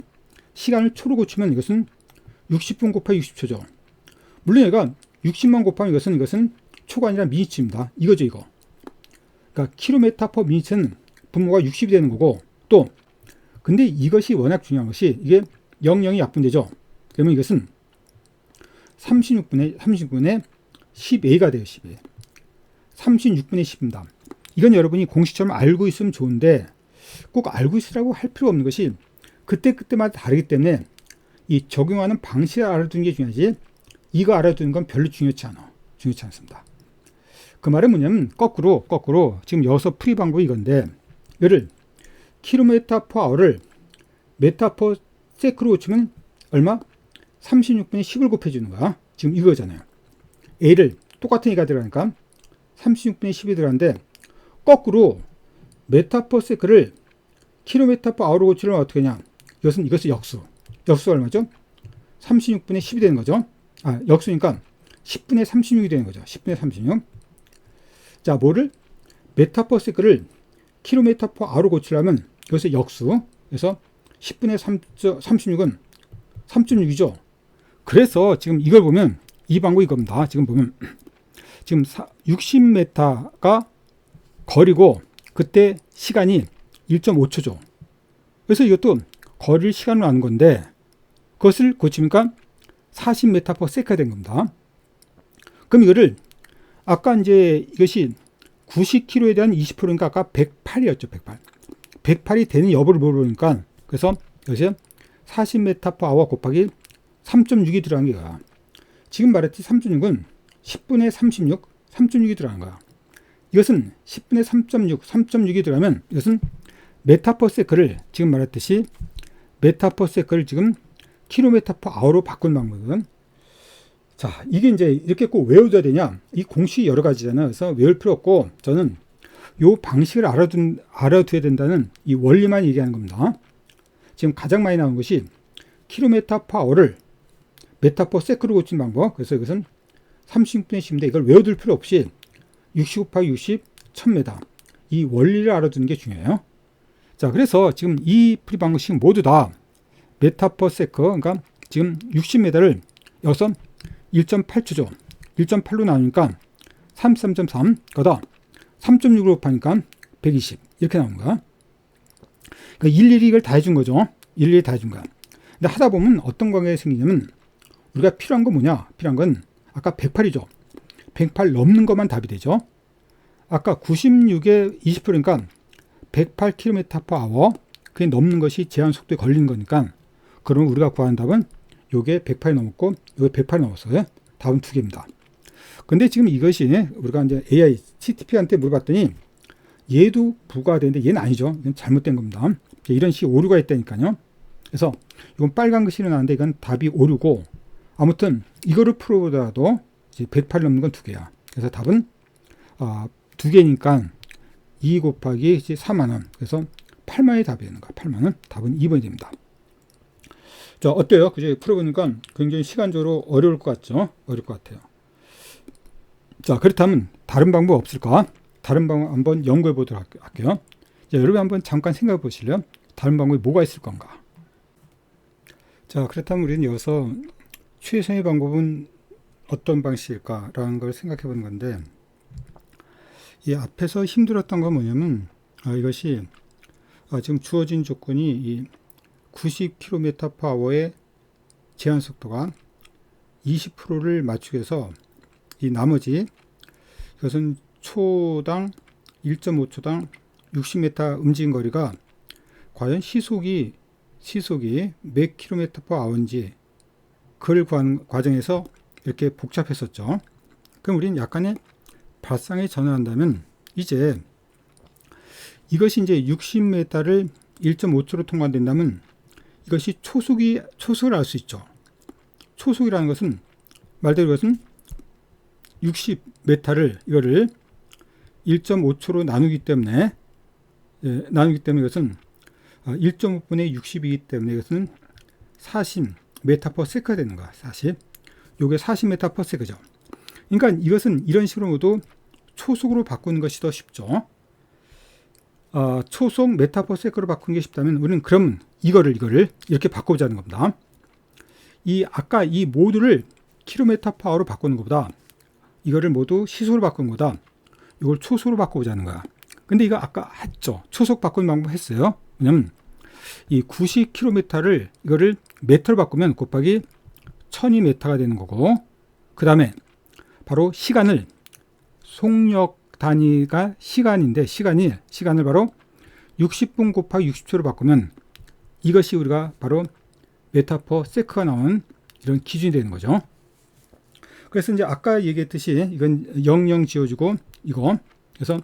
시간을 초로 고치면 이것은 60분 곱하기 60초죠. 물론 얘가 60만 곱하면 이것은 초가 아니라 미니츠입니다. 이거죠, 이거. 그러니까 킬로미터 퍼 미니츠는 분모가 60이 되는 거고 또 근데 이것이 워낙 중요한 것이 이게 00이 약분되죠. 그러면 이것은 36분의 10a가 돼요. 10a. 36분의 10입니다. 이건 여러분이 공식처럼 알고 있으면 좋은데 꼭 알고 있으라고 할 필요가 없는 것이 그때마다 다르기 때문에 이 적용하는 방식을 알아두는 게 중요하지 이거 알아두는 건 별로 중요치 않습니다. 그 말은 뭐냐면 거꾸로 지금 여기서 풀이 방법이 이건데 이거를 킬로미터 퍼 아워를 메타 퍼 세크로 고치면 얼마? 36분의 10을 곱해주는 거야. 지금 이거잖아요. A를 똑같은 A가 들어가니까 36분의 10이 들어가는데 거꾸로 메타 퍼 세크를 킬로미터 퍼 아워로 고치려면 어떻게 하냐? 이것은 역수가 얼마죠? 36분의 10이 되는 거죠. 역수니까 10분의 36이 되는 거죠. 10분의 36. 자, 뭐를? 메타 퍼 세크를 킬로미터 퍼 아워로 고치려면 이것의 역수. 그래서 10분의 36은 3.6이죠. 그래서 지금 이걸 보면 이 방법이 이겁니다. 지금 보면 지금 60m가 거리고 그때 시간이 1.5초죠. 그래서 이것도 거리를 시간으로 하는 건데 그것을 고치니까 40m per sec가 된 겁니다. 그럼 이거를 아까 이제 이것이 90km에 대한 20%니까 아까 108이었죠. 108이 되는 여부를 물어보니까 그래서 여기서 40m per hour 곱하기 3.6이 들어간 거야. 지금 말했듯이 3.6은 10분의 36, 3.6이 들어간 거야. 이것은 10분의 3.6이 들어가면 이것은 메타 퍼 세크를 지금 말했듯이 메타 퍼 세크를 지금 킬로미터 퍼 아워로 바꾼 방법은 자, 이게 이제 이렇게 꼭 외워둬야 되냐? 이 공식이 여러 가지잖아요. 그래서 외울 필요 없고 저는 이 방식을 알아둬야 된다는 이 원리만 얘기하는 겁니다. 지금 가장 많이 나온 것이 킬로미터 퍼 아워를 메타 퍼 세크로 고친 방법. 그래서 이것은 36분의 10인데 이걸 외워둘 필요 없이 60 곱하기 60, 1000m. 이 원리를 알아두는 게 중요해요. 자, 그래서 지금 이 풀이 방식은 모두 다 메타 퍼 세크, 그러니까 지금 60m를 여기서 1.8초죠. 1.8로 나누니까 33.3, 거다 3.6으로 곱하니까 120 이렇게 나오는 거야. 그러니까 일일이 이걸 다 해준 거죠. 일일이 다 해준 거야. 근데 하다 보면 어떤 관계가 생기냐면 우리가 필요한 건 뭐냐? 필요한 건 아까 108이죠. 108 넘는 것만 답이 되죠. 아까 96에 20%니까 108km per hour 그게 넘는 것이 제한 속도에 걸리는 거니까 그러면 우리가 구하는 답은 요게 108이 넘었고 요게 108이 넘었어요. 답은 두 개입니다. 근데 지금 이것이 우리가 이제 AI CTP한테 물어봤더니 얘도 부과되는데 얘는 아니죠. 이건 잘못된 겁니다. 이런 식의 오류가 있다니까요. 그래서 이건 빨간 글씨 일어나는데 이건 답이 오류고 아무튼 이거를 풀어보더라도 이제 108이 넘는 건 두 개야. 그래서 답은 두 개니까 2 곱하기 4만원. 그래서 8만원이 답이 되는 거야. 8만원. 답은 2번이 됩니다. 자, 어때요? 그죠? 풀어보니까 굉장히 시간적으로 어려울 것 같죠? 어려울 것 같아요. 자, 그렇다면 다른 방법 없을까? 다른 방법 한번 연구해 보도록 할게요. 자, 여러분 한번 잠깐 생각해 보실래요? 다른 방법이 뭐가 있을 건가? 자, 그렇다면 우리는 여기서 최선의 방법은 어떤 방식일까라는 걸 생각해 보는 건데 이 앞에서 힘들었던 건 뭐냐면 이것이 지금 주어진 조건이 이 90km per hour의 제한 속도가 20%를 맞추기 위해서 이 나머지 이것은 초당 1.5초당 60m 움직인 거리가 과연 시속이 몇 킬로미터 per hour인지 그걸 구하는 과정에서 이렇게 복잡했었죠. 그럼 우리는 약간의 발상에 전환한다면 이제 이것이 이제 60m를 1.5초로 통과된다면 이것이 초속을 알 수 있죠. 초속이라는 것은 말대로 이것은 60m를 이거를 1.5초로 나누기 때문에 이것은 1.5분의 60이기 때문에 이것은 40m/s가 되는 거야. 40. 요게 40m/s죠. 그러니까 이것은 이런 식으로도 초속으로 바꾸는 것이 더 쉽죠. 초속 m/s로 바꾸는 게 쉽다면 우리는 그럼 이거를 이렇게 바꿔보자는 겁니다. 아까 이 모두를 km/h로 바꾸는 것보다 이거를 모두 시속으로 바꾸는 것보다 이걸 초속으로 바꿔보자는 거야. 근데 이거 아까 했죠. 초속 바꾸는 방법 했어요. 왜냐면 이 90km를 이거를 m로 바꾸면 곱하기 1200m가 되는 거고, 그 다음에 바로 시간을, 속력 단위가 시간인데 시간을 바로 60분 곱하기 60초로 바꾸면 이것이 우리가 바로 m/s가 나오는 이런 기준이 되는 거죠. 그래서 이제 아까 얘기했듯이 이건 00 지워주고 이거, 그래서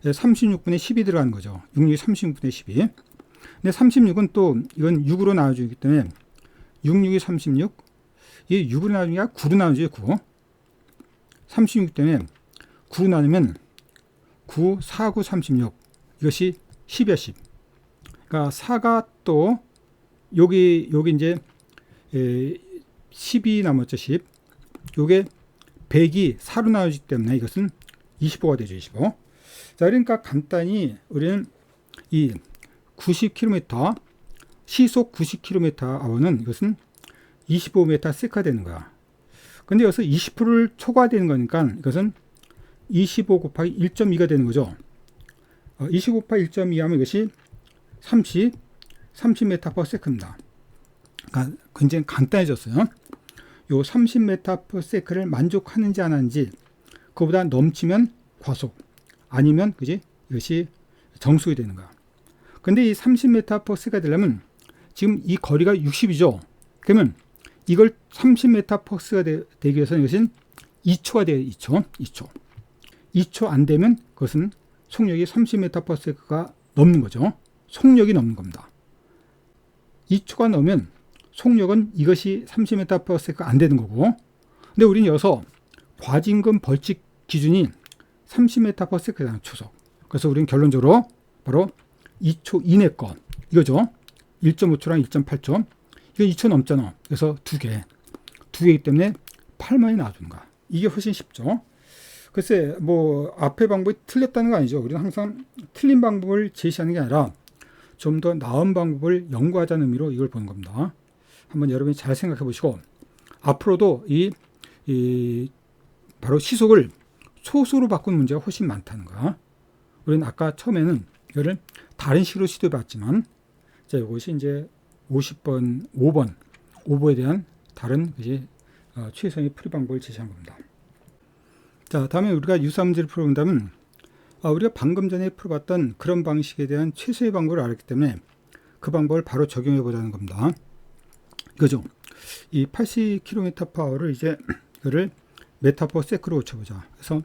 36분의 10이 들어가는 거죠. 66이 36분의 12. 근데 36은 또 이건 6으로 나눠주기 때문에 66이 36, 이 6으로 나누는 게 9로 나누죠. 9. 36 때문에 9로 나누면 9, 4, 9, 36. 이것이 10이야, 10. 그러니까 4가 또 여기 이제 10이 남았죠, 10. 요게 100이 4로 나누기 때문에 이것은 25가 되죠, 25. 자, 그러니까 간단히 우리는 이 90km, 시속 90km/h는 이것은 25m/s가 되는 거야. 근데 여기서 20%를 초과되는 거니까 이것은 25 곱하기 1.2가 되는 거죠. 25 곱하기 1.2 하면 이것이 30m/s입니다. 그러니까 굉장히 간단해졌어요. 요 30m/s를 만족하는지 안 하는지, 그보다 넘치면 과속, 아니면 이것이 정속이 되는 거야. 근데 이 30m/s가 되려면 지금 이 거리가 60이죠. 그러면 이걸 30m/s가 되기 위해서는 이것은 2초가 돼요. 2초 안 되면 그것은 속력이 30m/s가 넘는 거죠. 속력이 넘는 겁니다. 2초가 넘으면 속력은 이것이 30m/s가 안 되는 거고, 근데 우리는 여기서 과징금 벌칙 기준이 30m/s잖아요. 초속. 그래서 우리는 결론적으로 바로 2초 이내 거 이거죠. 1.5초랑 1.8초. 이거 2초 넘잖아. 그래서 두 개이기 때문에 8만이 나와주는 거야. 이게 훨씬 쉽죠. 글쎄, 뭐 앞에 방법이 틀렸다는 거 아니죠. 우리는 항상 틀린 방법을 제시하는 게 아니라 좀 더 나은 방법을 연구하자는 의미로 이걸 보는 겁니다. 한번 여러분이 잘 생각해 보시고, 앞으로도 바로 시속을 초속으로 바꾸는 문제가 훨씬 많다는 거야. 우리는 아까 처음에는 이거를 다른 식으로 시도해 봤지만, 자, 이것이 이제 5번에 대한 다른 최선의 풀이 방법을 제시한 겁니다. 자, 다음에 우리가 유사 문제를 풀어본다면, 우리가 방금 전에 풀어봤던 그런 방식에 대한 최소의 방법을 알았기 때문에 그 방법을 바로 적용해 보자는 겁니다. 이거죠. 이 80km/h를 이제 이거를 m/s로 고쳐보자. 그래서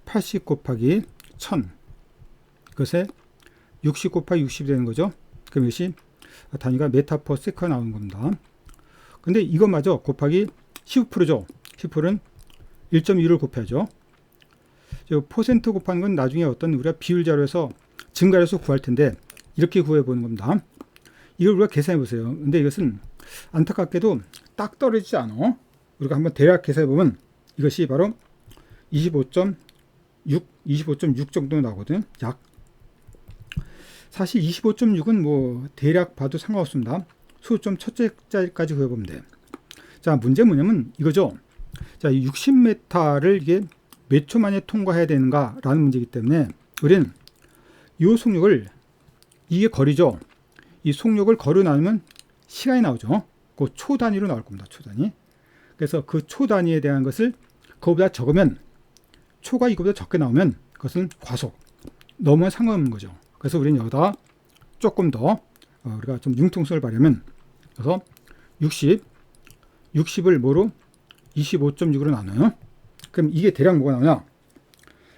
80 곱하기 1000, 그것에 60 곱하기 60이 되는 거죠. 그럼 이것이 단위가 m/s가 나오는 겁니다. 근데 이것마저 곱하기 15%죠. 10%는 1.2를 곱해야죠. 퍼센트 곱하는 건 나중에 어떤 우리가 비율 자료에서 증가해서 구할 텐데 이렇게 구해 보는 겁니다. 이걸 우리가 계산해 보세요. 근데 이것은 안타깝게도 딱 떨어지지 않아. 우리가 한번 대략 계산해 보면 이것이 바로 25.6 정도 나오거든요. 약. 사실 25.6은 뭐 대략 봐도 상관없습니다. 수점 첫째 자리까지 구해 보면 돼. 자, 문제는 뭐냐면 이거죠. 자, 60m를 이게 몇 초 만에 통과해야 되는가라는 문제이기 때문에 우리는 이 속력을, 이게 거리죠. 이 속력을 거리로 나누면 시간이 나오죠. 그 초 단위로 나올 겁니다. 초 단위. 그래서 그 초 단위에 대한 것을 그거보다 적으면, 초가 이거보다 적게 나오면 그것은 과속, 넘으면 상관없는 거죠. 그래서 우리는 여기다 조금 더 우리가 좀 융통성을 발휘하면, 그래서 60을 뭐로 25.6으로 나눠요. 그럼 이게 대략 뭐가 나오냐?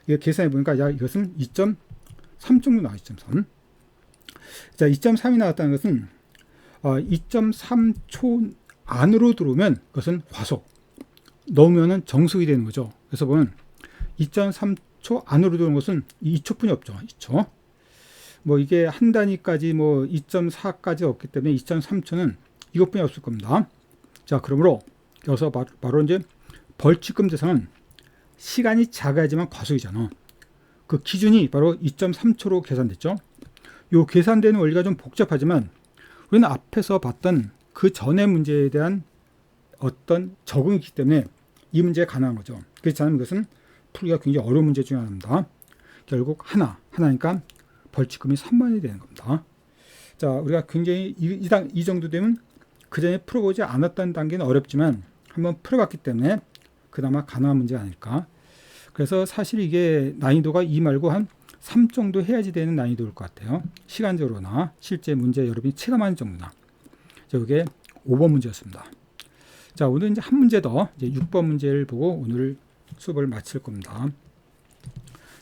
이거 계산해 보니까 이것은 2.3 정도 나와. 2.3. 자, 2.3이 나왔다는 것은 2.3초 안으로 들어오면 그것은 과속, 넘으면은 정속이 되는 거죠. 그래서 보면 2.3 2초 안으로 들어오는 것은 2초뿐이 없죠. 2초. 뭐 이게 한 단위까지 뭐 2.4까지 없기 때문에 2.3초는 이것뿐이 없을 겁니다. 자, 그러므로 여기서 바로 이제 벌칙금 대상은 시간이 작아야지만 과속이잖아. 그 기준이 바로 2.3초로 계산됐죠. 요 계산되는 원리가 좀 복잡하지만 우리는 앞에서 봤던 그 전의 문제에 대한 어떤 적응이기 때문에 이 문제에 가능한 거죠. 그렇지 않으면 이것은 풀기가 굉장히 어려운 문제 중에 하나입니다. 결국 하나니까 벌칙금이 3만 원이 되는 겁니다. 자, 우리가 굉장히 이 정도 되면 그 전에 풀어보지 않았던 단계는 어렵지만 한번 풀어봤기 때문에 그나마 가능한 문제가 아닐까. 그래서 사실 이게 난이도가 2 말고 한 3 정도 해야지 되는 난이도일 것 같아요. 시간적으로나 실제 문제 여러분이 체감하는 정도나. 자, 이게 5번 문제였습니다. 자, 오늘 이제 한 문제 더, 이제 6번 문제를 보고 오늘 수업을 마칠 겁니다.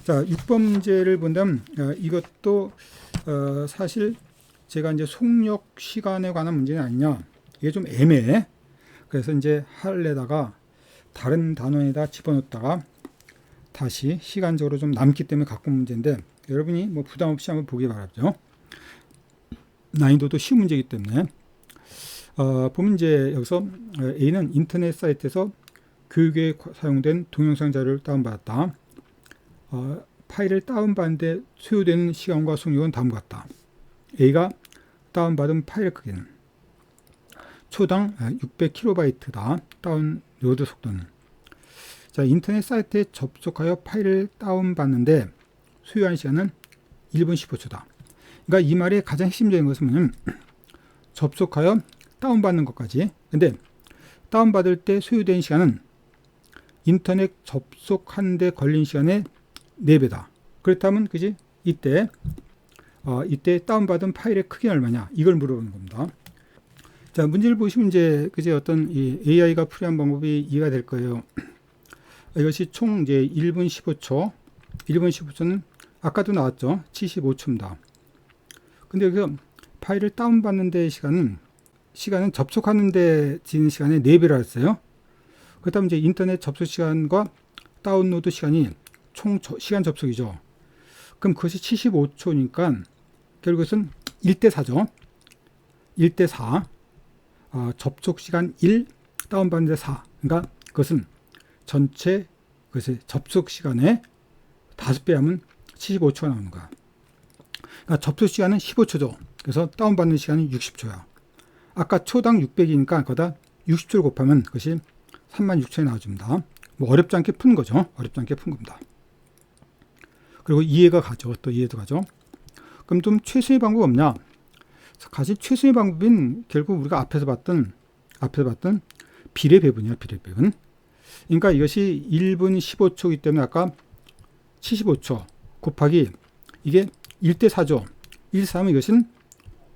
자, 6번 문제를 본다면 이것도 사실 제가 이제 속력 시간에 관한 문제는 아니냐. 이게 좀 애매해. 그래서 이제 할래다가 다른 단원에다 집어넣다가 다시 시간적으로 좀 남기 때문에 갖고 온 문제인데 여러분이 뭐 부담 없이 한번 보기 바랍죠. 난이도도 쉬운 문제이기 때문에 보면 이제 여기서 A는 인터넷 사이트에서 교육에 사용된 동영상 자료를 다운받았다. 파일을 다운받는데 소요되는 시간과 속력은 다음과 같다. A가 다운받은 파일 크기는 초당 600kb다. 다운로드 속도는. 자, 인터넷 사이트에 접속하여 파일을 다운받는데 소요한 시간은 1분 15초다. 그러니까 이 말의 가장 핵심적인 것은 접속하여 다운받는 것까지. 근데 다운받을 때 소요된 시간은 인터넷 접속하는데 걸린 시간의 4배다. 그렇다면 그지? 이때 다운받은 파일의 크기는 얼마냐? 이걸 물어보는 겁니다. 자, 문제를 보시면 이제 그지 어떤 이 AI가 풀이한 방법이 이해가 될 거예요. 이것이 총 이제 1분 15초. 1분 15초는 아까도 나왔죠. 75초입니다. 근데 여기서 파일을 다운받는 데 시간은 접속하는 데 지는 시간의 4배라 했어요. 그렇다면 이제 인터넷 접속 시간과 다운로드 시간이 총 시간 접속이죠. 그럼 그것이 75초니까 결국은 1대4죠. 1대4. 접속 시간 1, 다운받는 데 4. 그러니까 그것은 전체 그것의 접속 시간의 5배 하면 75초가 나오는 거야. 그러니까 접속 시간은 15초죠. 그래서 다운받는 시간은 60초야. 아까 초당 600이니까 거기다 60초를 곱하면 그것이 36,000이 나와줍니다. 뭐 어렵지 않게 푸는 거죠. 어렵지 않게 푼 겁니다. 그리고 이해가 가죠. 또 이해도 가죠. 그럼 좀 최선의 방법 없냐? 사실 최선의 방법인 결국 우리가 앞에서 봤던 비례 배분이야. 비례 배분. 그러니까 이것이 1분 15초이기 때문에 아까 75초 곱하기 이게 1대4죠. 1대4면 이것은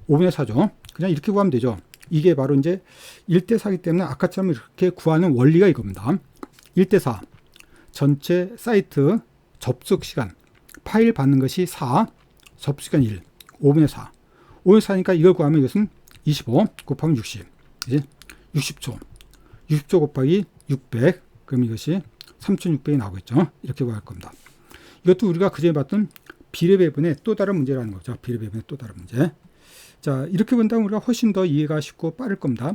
5분의 4죠. 그냥 이렇게 구하면 되죠. 이게 바로 이제 1대4이기 때문에 아까처럼 이렇게 구하는 원리가 이겁니다. 1대4 전체 사이트 접속 시간 파일 받는 것이 4 접속 시간 1 5분의 4 5분의 4니까 이걸 구하면 이것은 25 곱하면 60 이제 60초 곱하기 600 그럼 이것이 3600이 나오겠죠. 이렇게 구할 겁니다. 이것도 우리가 그전에 봤던 비례 배분의 또 다른 문제라는 거죠. 비례 배분의 또 다른 문제. 자, 이렇게 본다면 우리가 훨씬 더 이해가 쉽고 빠를 겁니다.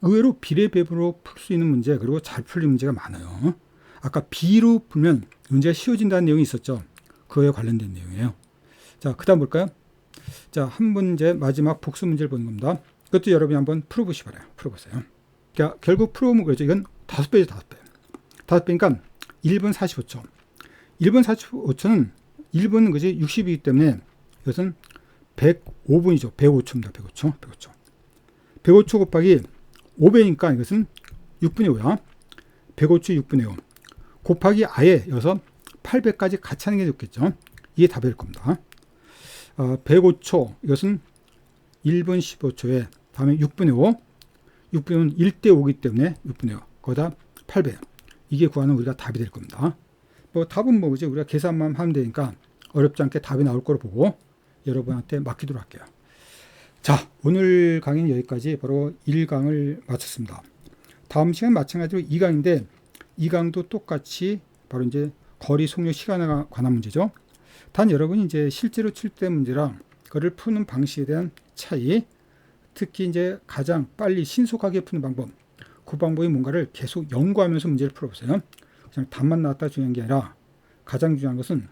의외로 비례 배분으로 풀 수 있는 문제 그리고 잘 풀리는 문제가 많아요. 아까 B로 풀면 문제가 쉬워진다는 내용이 있었죠. 그거에 관련된 내용이에요. 자, 그 다음 볼까요? 자, 한 문제 마지막 복수 문제를 보는 겁니다. 이것도 여러분이 한번 풀어보시 바라요. 풀어보세요. 그러니까 결국 풀어보면 그렇죠. 이건 5배죠. 5배. 5배니까 1분 45초. 1분 45초는 1분은 그지 60이기 때문에 이것은 105분이죠. 105초입니다. 105초. 105초 곱하기 5배니까 이것은 6분의 5야. 105초 6분의 5. 곱하기 아예 여기서 8배까지 같이 하는 게 좋겠죠. 이게 답이 될 겁니다. 105초 이것은 1분 15초에 다음에 6분의 5. 6분은 1대 5이기 때문에 6분의 5. 거기다 8배. 이게 구하는 우리가 답이 될 겁니다. 뭐 답은 뭐지? 우리가 계산만 하면 되니까 어렵지 않게 답이 나올 거로 보고 여러분한테 맡기도록 할게요. 자, 오늘 강의는 여기까지 바로 1강을 마쳤습니다. 다음 시간 마찬가지로 2강인데 2강도 똑같이 바로 이제 거리 속력 시간에 관한 문제죠. 단 여러분이 이제 실제로 출제된 문제랑 그를 푸는 방식에 대한 차이, 특히 이제 가장 빨리 신속하게 푸는 방법, 그 방법이 뭔가를 계속 연구하면서 문제를 풀어보세요. 그냥 답만 나왔다 중요한 게 아니라 가장 중요한 것은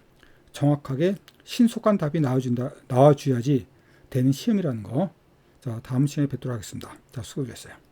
정확하게 신속한 답이 나와줘야지 되는 시험이라는 거. 자, 다음 시간에 뵙도록 하겠습니다. 자, 수고하셨어요.